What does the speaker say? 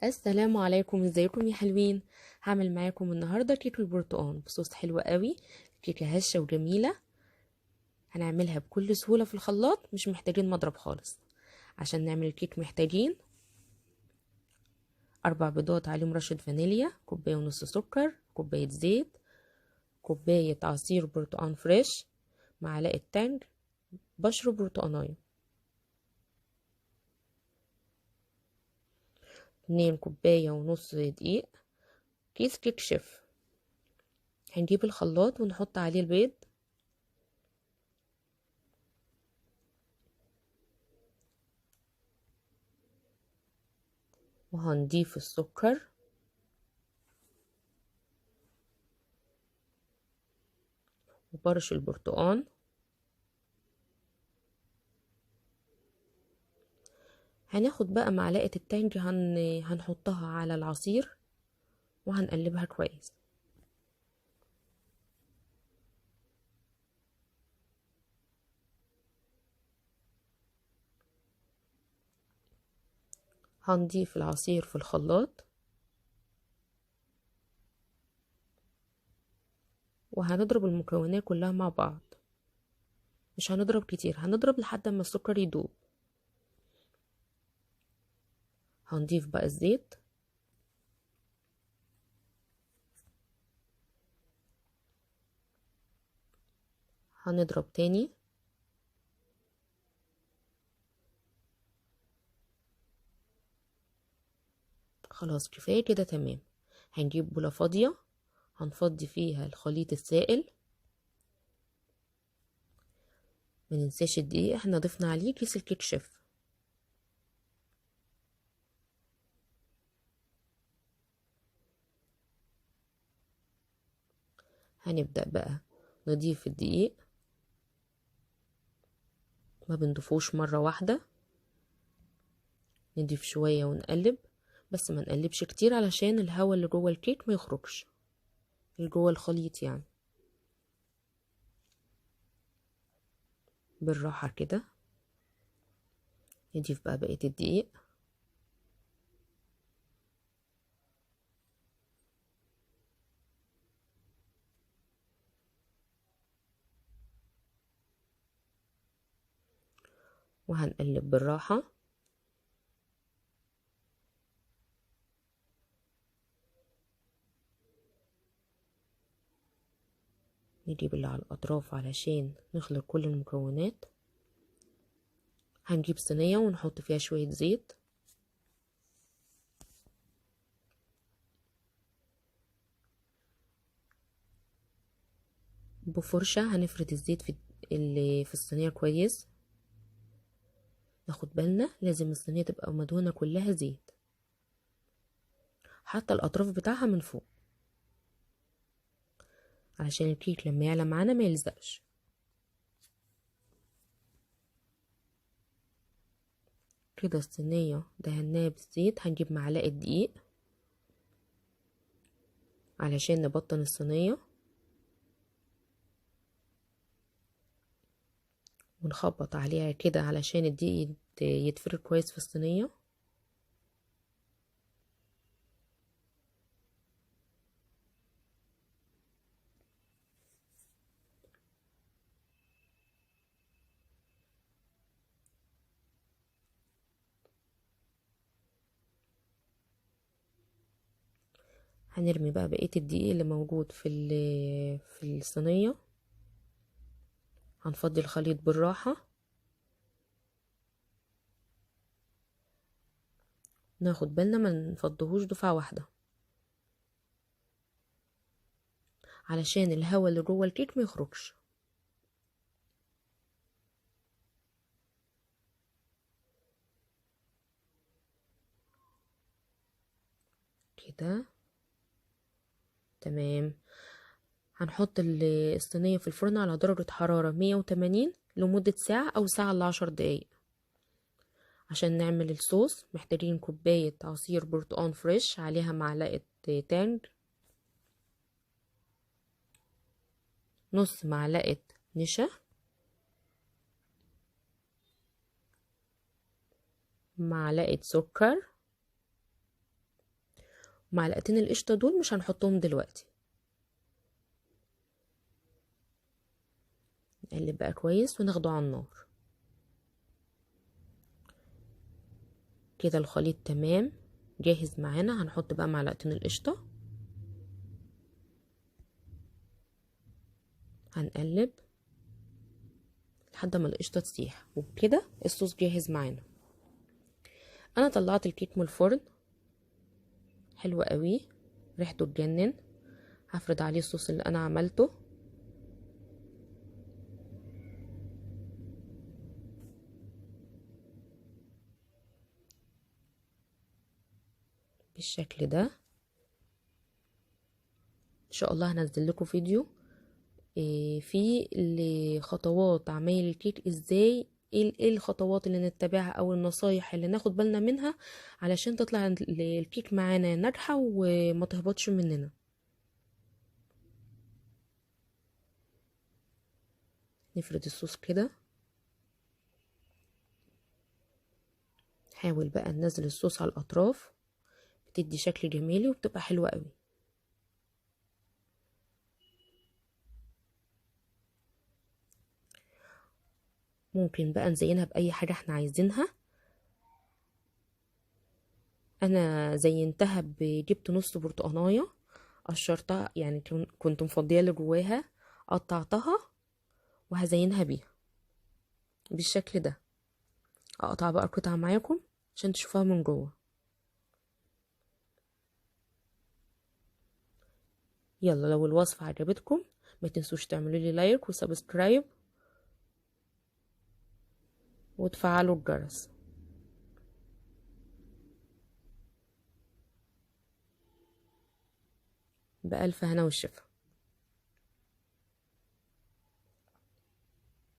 السلام عليكم، ازيكم يا حلوين؟ هعمل معاكم النهارده كيك البرتقال بصوص حلوة قوي. كيكه هشه وجميله. هنعملها بكل سهوله في الخلاط، مش محتاجين مضرب خالص. عشان نعمل الكيك محتاجين 4 بيضات عليهم رشه فانيليا، كوبايه ونص سكر، كوبايه زيت، كوبايه عصير برتقال فريش، معلقه تانج، بشر برتقانية، 2 كوبايه ونص دقيق، كيس كيك شيف. هنجيب الخلاط ونحط عليه البيض، وهنضيف السكر وبرش البرتقال. هناخد بقى معلقة التانج هنحطها على العصير وهنقلبها كويس. هنضيف العصير في الخلاط وهنضرب المكونات كلها مع بعض. مش هنضرب كتير، هنضرب لحد ما السكر يدوب. هنضيف بقى الزيت، هنضرب تاني. خلاص كفاية كده، تمام. هنجيب بولة فاضية هنفضي فيها الخليط السائل. مننساش الدقيق، احنا ضفنا عليه كيس الكيك شيف. هنبدأ بقى نضيف الدقيق، ما بنضيفوش مرة واحدة، نضيف شوية ونقلب، بس ما نقلبش كتير علشان الهواء اللي جوه الكيك ما يخرجش، اللي جوه الخليط يعني. بالراحة كده. نضيف بقى بقية الدقيق، وهنقلب بالراحة. نجيب اللي على الأطراف علشان نخلط كل المكونات. هنجيب صينية ونحط فيها شوية زيت، بفرشة هنفرد الزيت اللي في الصينية كويس. ناخد بالنا لازم الصينية تبقى مدهونة كلها زيت، حتى الأطراف بتاعها من فوق، علشان الكيك لما يعلى معانا ما يلزقش. كده الصينية دهناها بالزيت. هنجيب معلقة دقيق علشان نبطن الصينية، ونخبط عليها كده علشان الدقيق يتفرد كويس في الصينية. هنرمي بقى بقية الدقيق اللي موجود في الصينية. هنفضي الخليط بالراحة، ناخد بالنا ما نفضهوش دفعة واحدة علشان الهواء اللي جوه الكيك ما يخرجش. كده تمام. هنحط الصينية في الفرن على درجة حرارة 180 لمدة ساعة أو ساعة ل10 دقايق. عشان نعمل الصوص محتاجين كوباية عصير برتقان فريش، عليها معلقة تانج، نص معلقة نشا، معلقة سكر، معلقتين القشطة دول مش هنحطهم دلوقتي. نقلب بقى كويس وناخده على النار. كده الخليط تمام جاهز معانا. هنحط بقى معلقتين القشطة، هنقلب لحد ما القشطة تسيح، وبكده الصوص جاهز معانا. انا طلعت الكيك من الفرن، حلو قوي، ريحته تجنن. هفرد عليه الصوص اللي انا عملته. بالشكل ده. ان شاء الله هنزل لكم فيديو في خطوات عمايل الكيك، ازاي ايه الخطوات اللي نتبعها او النصايح اللي ناخد بالنا منها علشان تطلع الكيك معانا ناجحة وما تهبطش مننا. نفرد الصوص كده، حاول بقى ننزل الصوص على الاطراف، بتدي شكل جمالي وبتبقى حلوة قوي. ممكن بقى نزينها باي حاجة احنا عايزينها. انا زينتها جبت نص برتقانية، قشرتها يعني كنت مفضيه اللي جواها، قطعتها وهزينها بيها بالشكل ده. اقطع بقى القطعة معاكم عشان تشوفوها من جوه. يلا لو الوصفة عجبتكم ما تنسوش تعملوا لي لايك وسبسكرايب وتفعلوا الجرس. بألف هنا والشفا.